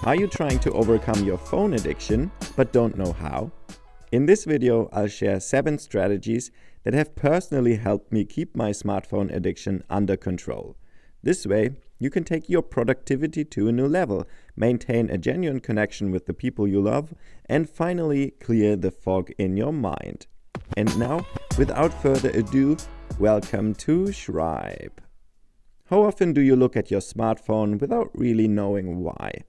Are you trying to overcome your phone addiction but don't know how? In this video, I'll share 7 strategies that have personally helped me keep my smartphone addiction under control. This way, you can take your productivity to a new level, maintain a genuine connection with the people you love, and finally clear the fog in your mind. And now, without further ado, welcome to Shribe. How often do you look at your smartphone without really knowing why?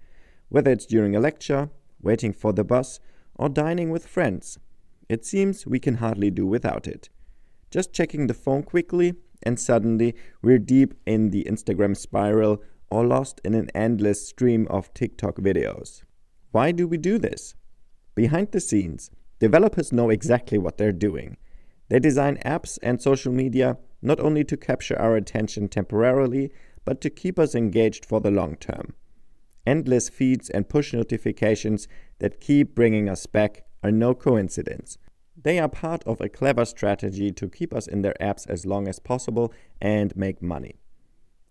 Whether it's during a lecture, waiting for the bus, or dining with friends, it seems we can hardly do without it. Just checking the phone quickly, and suddenly we're deep in the Instagram spiral or lost in an endless stream of TikTok videos. Why do we do this? Behind the scenes, developers know exactly what they're doing. They design apps and social media not only to capture our attention temporarily, but to keep us engaged for the long term. Endless feeds and push notifications that keep bringing us back are no coincidence. They are part of a clever strategy to keep us in their apps as long as possible and make money.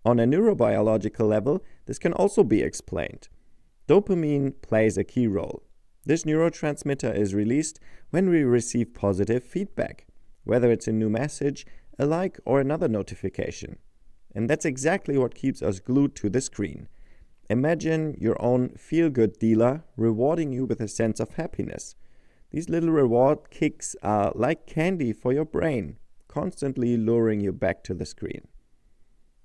On a neurobiological level, this can also be explained. Dopamine plays a key role. This neurotransmitter is released when we receive positive feedback, whether it's a new message, a like, or another notification. And that's exactly what keeps us glued to the screen. Imagine your own feel-good dealer rewarding you with a sense of happiness. These little reward kicks are like candy for your brain, constantly luring you back to the screen.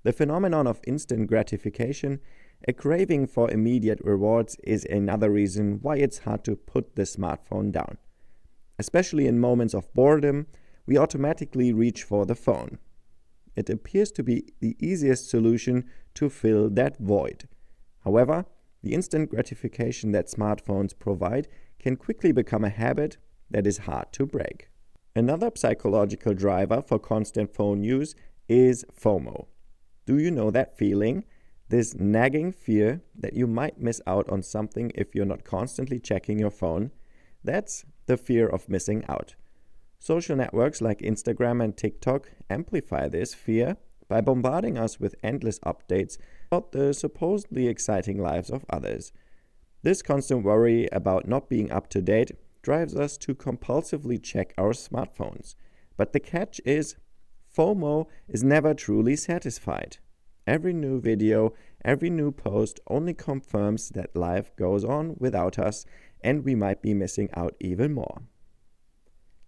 The phenomenon of instant gratification, a craving for immediate rewards, is another reason why it's hard to put the smartphone down. Especially in moments of boredom, we automatically reach for the phone. It appears to be the easiest solution to fill that void. However, the instant gratification that smartphones provide can quickly become a habit that is hard to break. Another psychological driver for constant phone use is FOMO. Do you know that feeling? This nagging fear that you might miss out on something if you're not constantly checking your phone? That's the fear of missing out. Social networks like Instagram and TikTok amplify this fear by bombarding us with endless updates about the supposedly exciting lives of others. This constant worry about not being up to date drives us to compulsively check our smartphones. But the catch is, FOMO is never truly satisfied. Every new video, every new post only confirms that life goes on without us, and we might be missing out even more.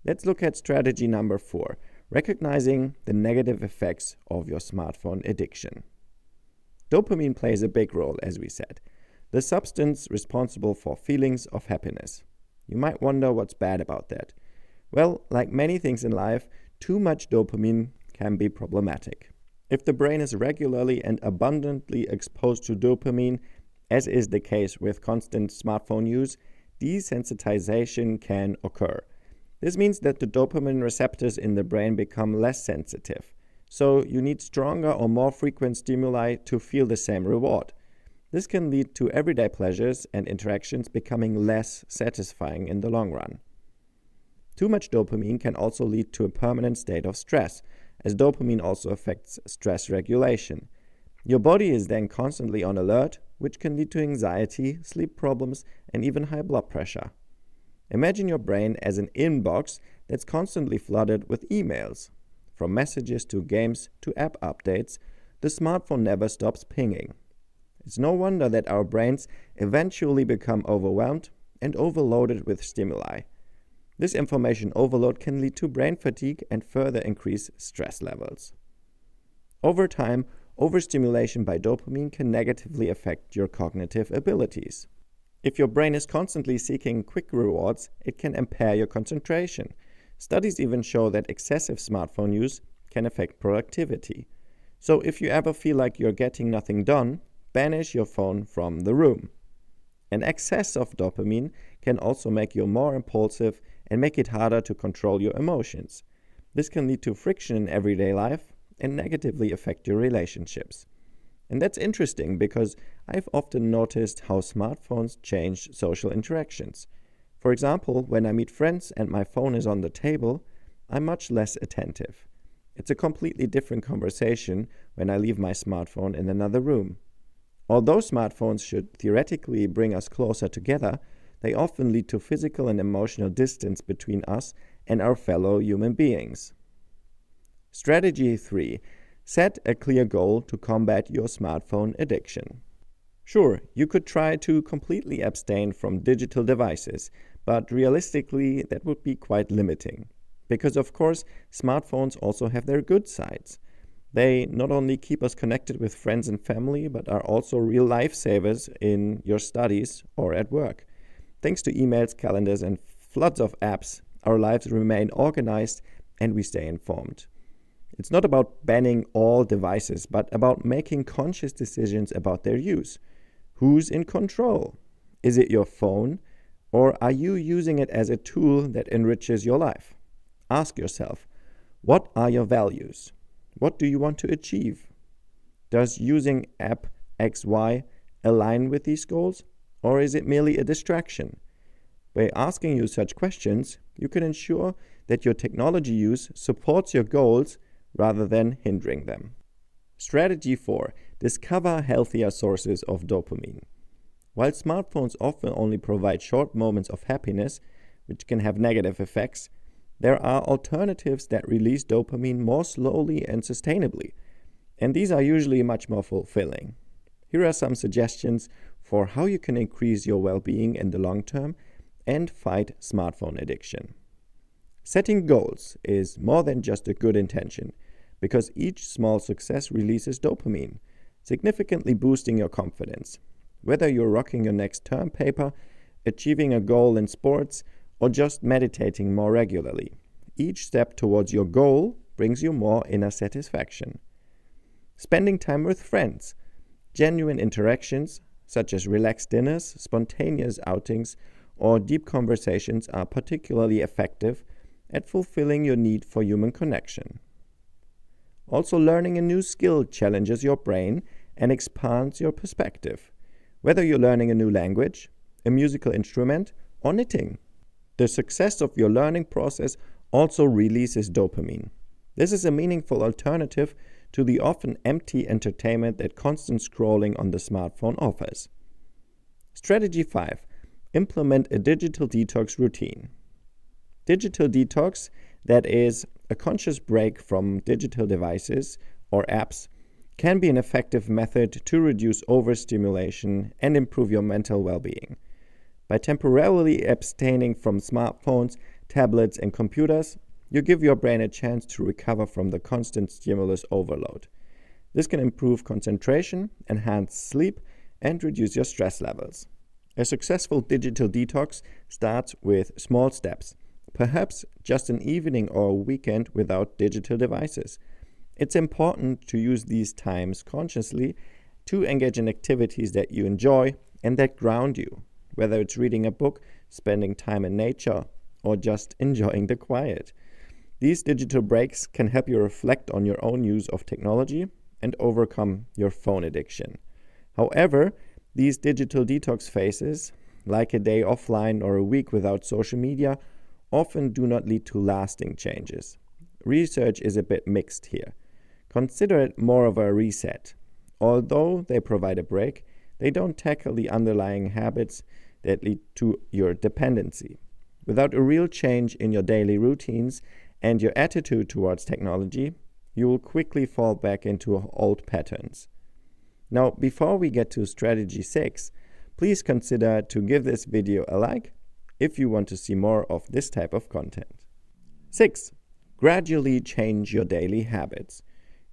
Let's look at strategy number 4, recognizing the negative effects of your smartphone addiction. Dopamine plays a big role, as we said, the substance responsible for feelings of happiness. You might wonder what's bad about that. Well, like many things in life, too much dopamine can be problematic. If the brain is regularly and abundantly exposed to dopamine, as is the case with constant smartphone use, desensitization can occur. This means that the dopamine receptors in the brain become less sensitive. So you need stronger or more frequent stimuli to feel the same reward. This can lead to everyday pleasures and interactions becoming less satisfying in the long run. Too much dopamine can also lead to a permanent state of stress, as dopamine also affects stress regulation. Your body is then constantly on alert, which can lead to anxiety, sleep problems, and even high blood pressure. Imagine your brain as an inbox that's constantly flooded with emails. From messages to games to app updates, the smartphone never stops pinging. It's no wonder that our brains eventually become overwhelmed and overloaded with stimuli. This information overload can lead to brain fatigue and further increase stress levels. Over time, overstimulation by dopamine can negatively affect your cognitive abilities. If your brain is constantly seeking quick rewards, it can impair your concentration. Studies even show that excessive smartphone use can affect productivity. So if you ever feel like you're getting nothing done, banish your phone from the room. An excess of dopamine can also make you more impulsive and make it harder to control your emotions. This can lead to friction in everyday life and negatively affect your relationships. And that's interesting because I've often noticed how smartphones change social interactions. For example, when I meet friends and my phone is on the table, I'm much less attentive. It's a completely different conversation when I leave my smartphone in another room. Although smartphones should theoretically bring us closer together, they often lead to physical and emotional distance between us and our fellow human beings. Strategy 3. Set a clear goal to combat your smartphone addiction. Sure, you could try to completely abstain from digital devices, but realistically that would be quite limiting. Because of course, smartphones also have their good sides. They not only keep us connected with friends and family, but are also real lifesavers in your studies or at work. Thanks to emails, calendars, and floods of apps, our lives remain organized and we stay informed. It's not about banning all devices, but about making conscious decisions about their use. Who's in control? Is it your phone? Or are you using it as a tool that enriches your life? Ask yourself, what are your values? What do you want to achieve? Does using app XY align with these goals? Or is it merely a distraction? By asking you such questions, you can ensure that your technology use supports your goals rather than hindering them. Strategy 4. Discover healthier sources of dopamine. While smartphones often only provide short moments of happiness, which can have negative effects, there are alternatives that release dopamine more slowly and sustainably, and these are usually much more fulfilling. Here are some suggestions for how you can increase your well-being in the long term and fight smartphone addiction. Setting goals is more than just a good intention, because each small success releases dopamine, significantly boosting your confidence. Whether you're rocking your next term paper, achieving a goal in sports, or just meditating more regularly, each step towards your goal brings you more inner satisfaction. Spending time with friends. Genuine interactions, such as relaxed dinners, spontaneous outings, or deep conversations are particularly effective at fulfilling your need for human connection. Also, learning a new skill challenges your brain and expands your perspective, whether you're learning a new language, a musical instrument, or knitting. The success of your learning process also releases dopamine. This is a meaningful alternative to the often empty entertainment that constant scrolling on the smartphone offers. Strategy 5. Implement a digital detox routine. Digital detox, that is, a conscious break from digital devices or apps, can be an effective method to reduce overstimulation and improve your mental well-being. By temporarily abstaining from smartphones, tablets, and computers, you give your brain a chance to recover from the constant stimulus overload. This can improve concentration, enhance sleep, and reduce your stress levels. A successful digital detox starts with small steps, perhaps just an evening or a weekend without digital devices. It's important to use these times consciously to engage in activities that you enjoy and that ground you, whether it's reading a book, spending time in nature, or just enjoying the quiet. These digital breaks can help you reflect on your own use of technology and overcome your phone addiction. However, these digital detox phases, like a day offline or a week without social media, often do not lead to lasting changes. Research is a bit mixed here. Consider it more of a reset. Although they provide a break, they don't tackle the underlying habits that lead to your dependency. Without a real change in your daily routines and your attitude towards technology, you will quickly fall back into old patterns. Now, before we get to strategy 6, please consider to give this video a like if you want to see more of this type of content. 6. Gradually change your daily habits.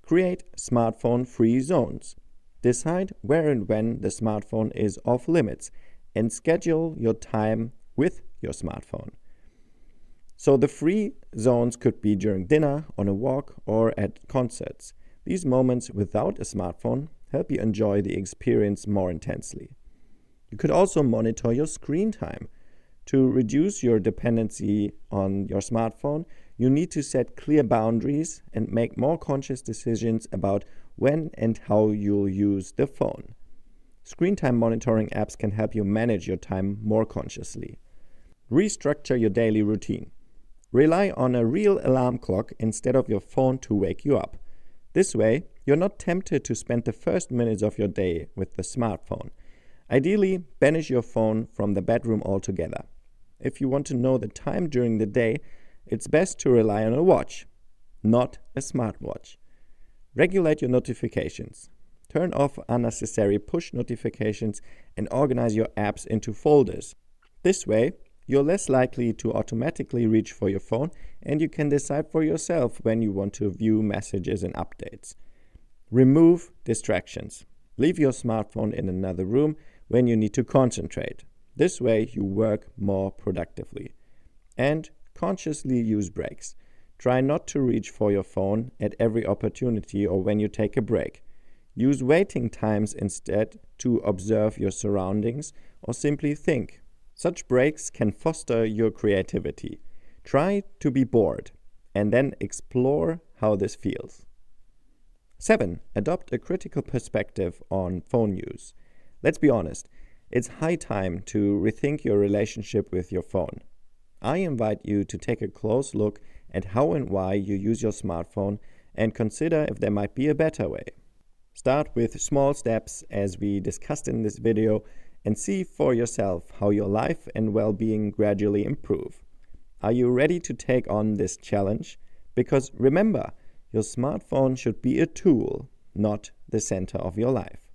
Create smartphone-free zones. Decide where and when the smartphone is off limits and schedule your time with your smartphone. So the free zones could be during dinner, on a walk, or at concerts. These moments without a smartphone help you enjoy the experience more intensely. You could also monitor your screen time. To reduce your dependency on your smartphone, you need to set clear boundaries and make more conscious decisions about when and how you'll use the phone. Screen time monitoring apps can help you manage your time more consciously. Restructure your daily routine. Rely on a real alarm clock instead of your phone to wake you up. This way, you're not tempted to spend the first minutes of your day with the smartphone. Ideally, banish your phone from the bedroom altogether. If you want to know the time during the day, it's best to rely on a watch, not a smartwatch. Regulate your notifications. Turn off unnecessary push notifications and organize your apps into folders. This way, you're less likely to automatically reach for your phone, and you can decide for yourself when you want to view messages and updates. Remove distractions. Leave your smartphone in another room when you need to concentrate. This way you work more productively. And consciously use breaks. Try not to reach for your phone at every opportunity or when you take a break. Use waiting times instead to observe your surroundings or simply think. Such breaks can foster your creativity. Try to be bored and then explore how this feels. 7. Adopt a critical perspective on phone use. Let's be honest, it's high time to rethink your relationship with your phone. I invite you to take a close look at how and why you use your smartphone and consider if there might be a better way. Start with small steps as we discussed in this video and see for yourself how your life and well-being gradually improve. Are you ready to take on this challenge? Because remember, your smartphone should be a tool, not the center of your life.